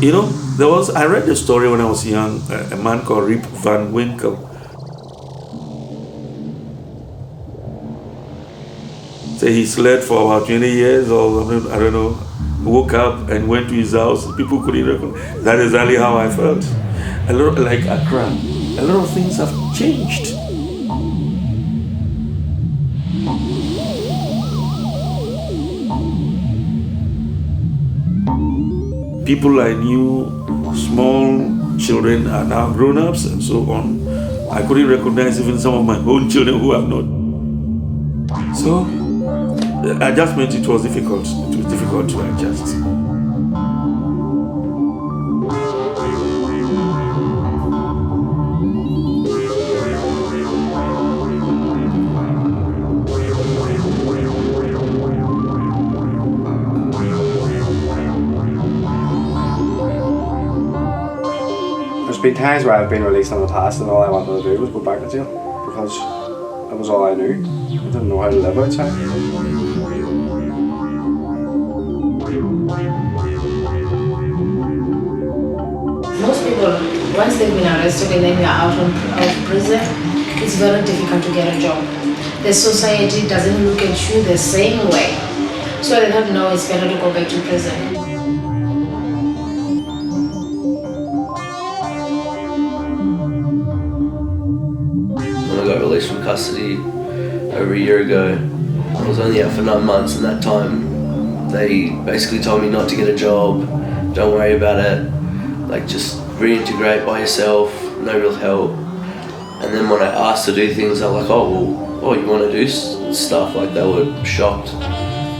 I read the story when I was young, a man called Rip Van Winkle. So he slept for about 20 years or I don't know, woke up and went to his house. People couldn't recognize. That is exactly how I felt. A lot like Accra. A lot of things have changed. People I knew, small children, are now grown-ups and so on. I couldn't recognize even some of my own children who have not. So, adjustment, it was difficult. It was difficult to adjust. There's been times where I've been released in the past and all I wanted to do was go back to jail because that was all I knew. I didn't know how to live outside. Most people, once they've been arrested and then they're out of prison, it's very difficult to get a job. The society doesn't look at you the same way. So they thought, no, it's better to go back to prison. Released from custody over a year ago. I was only out for 9 months, and that time they basically told me not to get a job, don't worry about it, like just reintegrate by yourself, no real help. And then when I asked to do things, they were like, oh you want to do stuff? Like they were shocked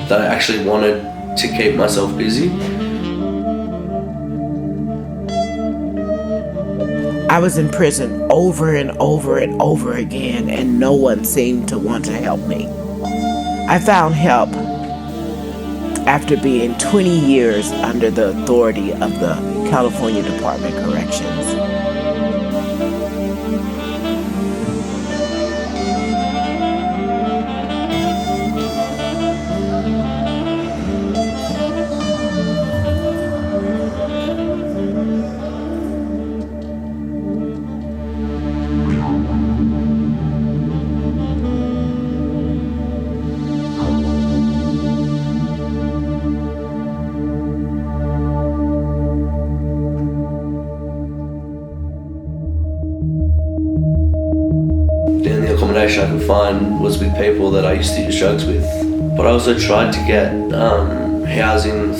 that I actually wanted to keep myself busy. I was in prison over and over and over again, and no one seemed to want to help me. I found help after being 20 years under the authority of the California Department of Corrections. I could find was with people that I used to use drugs with. But I also tried to get housing.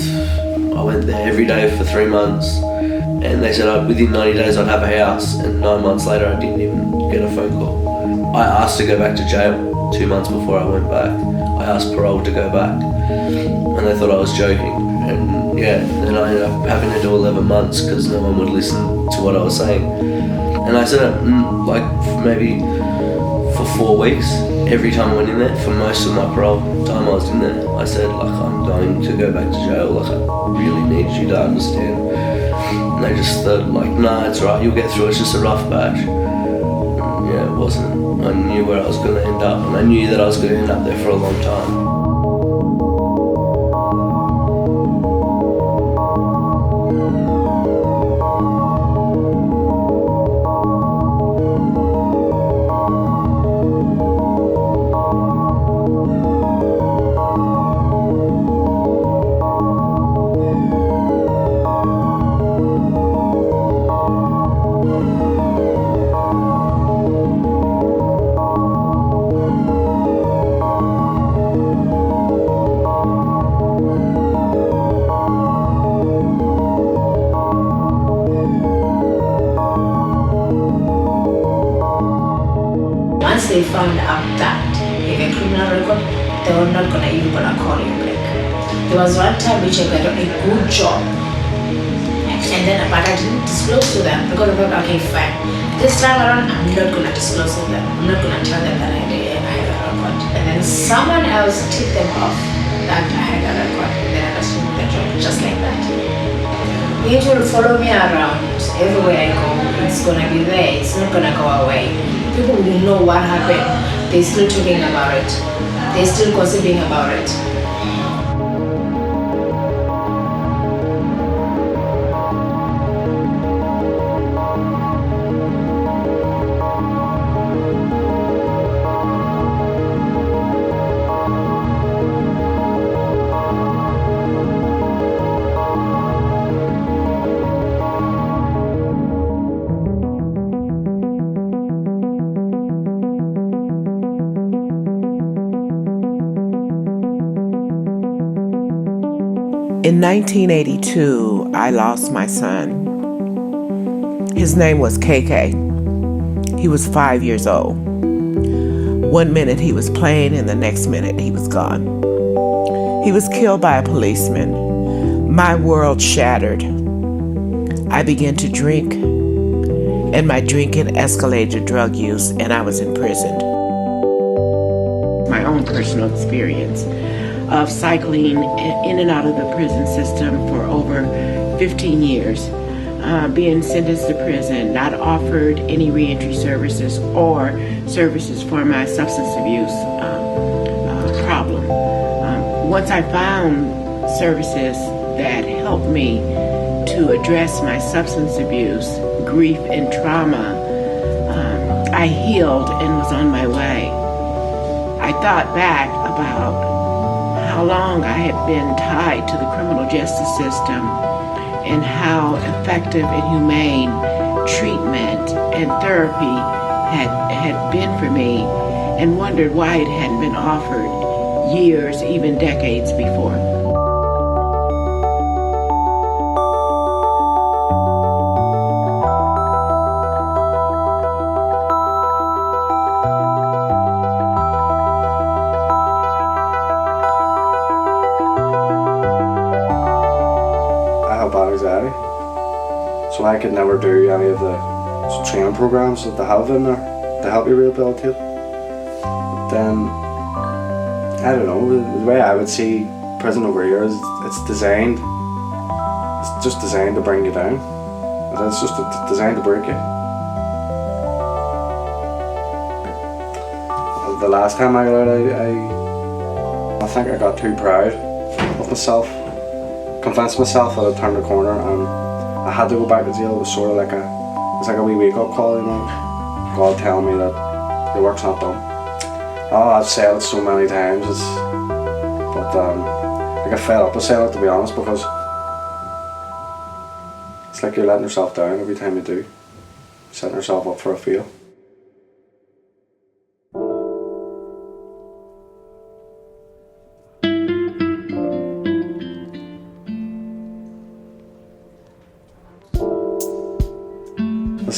I went there every day for 3 months, and they said within 90 days I'd have a house, and 9 months later I didn't even get a phone call. I asked to go back to jail 2 months before I went back. I asked parole to go back, and they thought I was joking. And then I ended up having to do 11 months because no one would listen to what I was saying. And I said maybe for 4 weeks, every time I went in there, for most of my parole time I was in there, I said I'm going to go back to jail, I really need you to understand. And they just thought nah, it's right, you'll get through, it's just a rough patch. It wasn't. I knew where I was going to end up, and I knew that I was going to end up there for a long time. Once they found out that you have a criminal record, they were not even gonna call you back. There was one time which I got a good job, but I didn't disclose to them because I thought, okay, fine. This time around, I'm not gonna disclose to them. I'm not gonna tell them that I have a record. And then someone else tipped them off that I had a record, and then I just took the job just like that. It will follow me around everywhere I go. It's gonna be there. It's not gonna go away. People will know what happened. They're still talking about it. They're still gossiping about it. In 1982, I lost my son. His name was KK. He was 5 years old. One minute he was playing and the next minute he was gone. He was killed by a policeman. My world shattered. I began to drink, and my drinking escalated to drug use, and I was imprisoned. My own personal experience of cycling in and out of the prison system for over 15 years, being sentenced to prison, not offered any reentry services or services for my substance abuse problem. Once I found services that helped me to address my substance abuse, grief, and trauma, I healed and was on my way. I thought back about how long I had been tied to the criminal justice system and how effective and humane treatment and therapy had been for me, and wondered why it hadn't been offered years, even decades before. Anxiety, so I could never do any of the training programs that they have in there to help you rehabilitate. Then I don't know, the way I would see prison over here is it's just designed to bring you down. It's just designed to break you. The last time I got out, I think I got too proud of myself. Convinced myself that I'd turned the corner and I had to go back to jail. It was sort of like a wee wake up call, you know. God telling me that your work's not done. Oh, I've said it so many times, but I get fed up with saying it, to be honest, because it's like you're letting yourself down every time you do. Setting yourself up for a fail.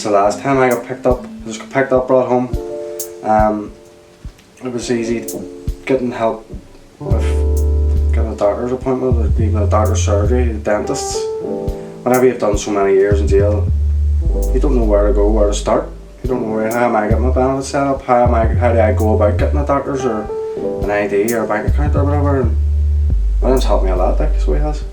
The last time I got picked up, I just got picked up, brought home. It was easy getting help with getting a doctor's appointment, or even a doctor's surgery, a dentist. Whenever you've done so many years in jail, you don't know where to go, where to start. You don't know how am I getting my benefits set up, how do I go about getting a doctor's or an ID or a bank account or whatever. And William's helped me a lot, so he has.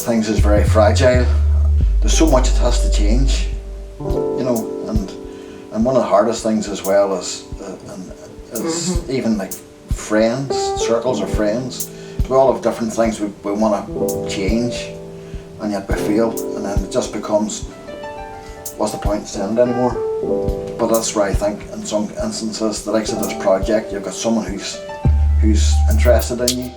Things is very fragile. There's so much that has to change, you know, and one of the hardest things as well is even like friends, circles of friends. We all have different things we want to change, and yet we fail, and then it just becomes, what's the point in saying it anymore? But that's where I think in some instances, the likes of this project, you've got someone who's interested in you.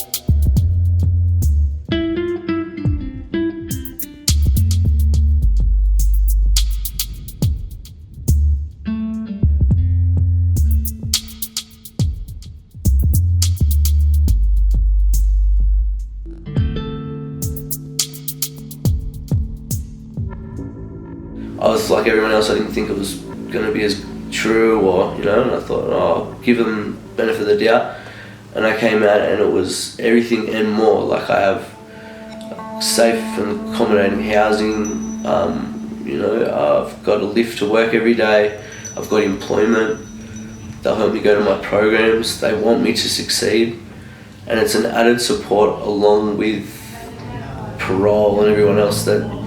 I was like everyone else, I didn't think it was going to be as true, or, you know, and I thought, oh, give them the benefit of the doubt. And I came out and it was everything and more. Like, I have safe and accommodating housing, you know, I've got a lift to work every day, I've got employment, they'll help me go to my programs, they want me to succeed. And it's an added support along with parole and everyone else that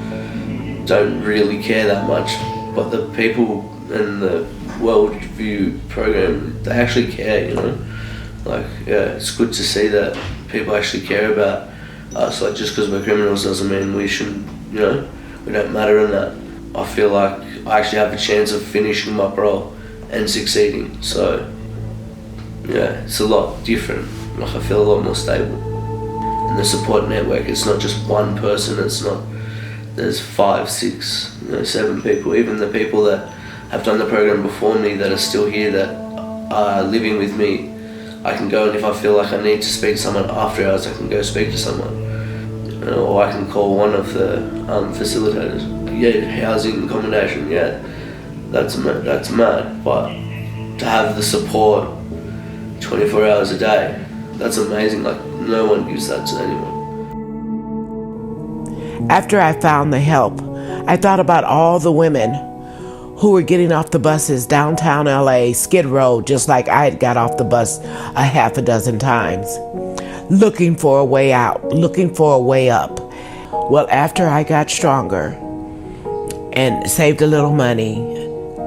don't really care that much, but the people in the Worldview program, they actually care, you know. Like, yeah, it's good to see that people actually care about us. Like, just because we're criminals doesn't mean we shouldn't, you know, we don't matter in that. I feel like I actually have a chance of finishing my parole and succeeding, so yeah, it's a lot different. Like, I feel a lot more stable. And the support network, it's not just one person, there's 5, 6, 7 people, even the people that have done the program before me that are still here that are living with me. I can go, and if I feel like I need to speak to someone after hours, I can go speak to someone. Or I can call one of the facilitators. Yeah, housing, accommodation, yeah, that's mad. But to have the support 24 hours a day, that's amazing. Like, no one gives that to anyone. After I found the help, I thought about all the women who were getting off the buses downtown LA, Skid Row, just like I had got off the bus a half a dozen times, looking for a way out, looking for a way up. Well, after I got stronger and saved a little money,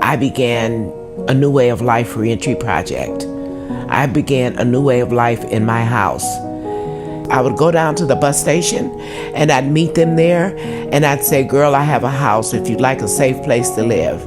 I began a new way of life reentry project. I began a new way of life in my house. I would go down to the bus station and I'd meet them there and I'd say, girl, I have a house if you'd like a safe place to live.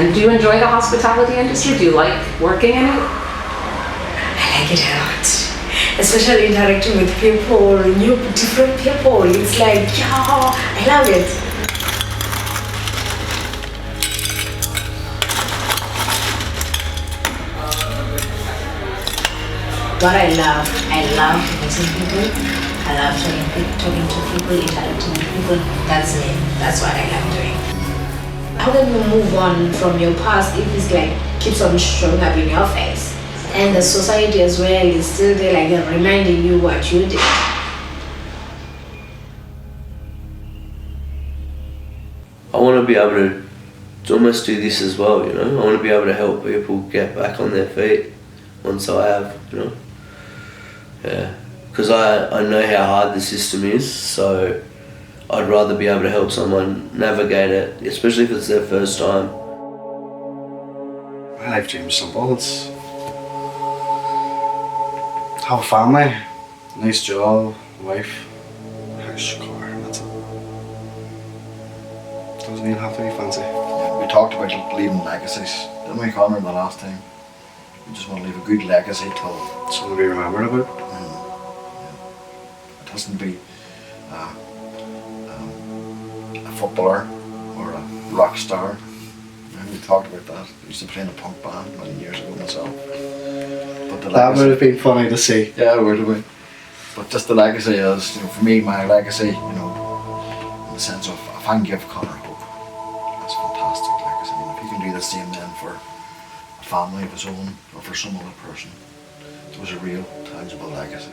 And do you enjoy the hospitality industry? Do you like working in it? I like it a lot. Especially interacting with people, new, different people. It's like, yeah, I love it. What I love meeting people. I love talking to people, interacting with people. That's it. That's what I love doing. How can you move on from your past if it's like keeps on showing up in your face? And the society as well is still there, like reminding you what you did. I want to be able to almost do this as well, you know. I want to be able to help people get back on their feet once I have, you know. Yeah, because I know how hard the system is, so I'd rather be able to help someone navigate it, especially if it's their first time. My life dream is simple. It's have a family, nice job, wife, house, car, and that's it. Doesn't even have to be fancy. Yeah, we talked about leaving legacies, didn't we, Connor, the last time? We just want to leave a good legacy till Something to be remembered about. it doesn't be a footballer or a rock star. And we talked about that. I used to play in a punk band many years ago myself. But the That would legacy, have been funny to see. yeah, it would have been. But just the legacy is, you know, for me, my legacy, you know, in the sense of if I can give Connor hope, that's a fantastic legacy. I mean, if he can do the same then for a family of his own or for some other person, it was a real, tangible legacy.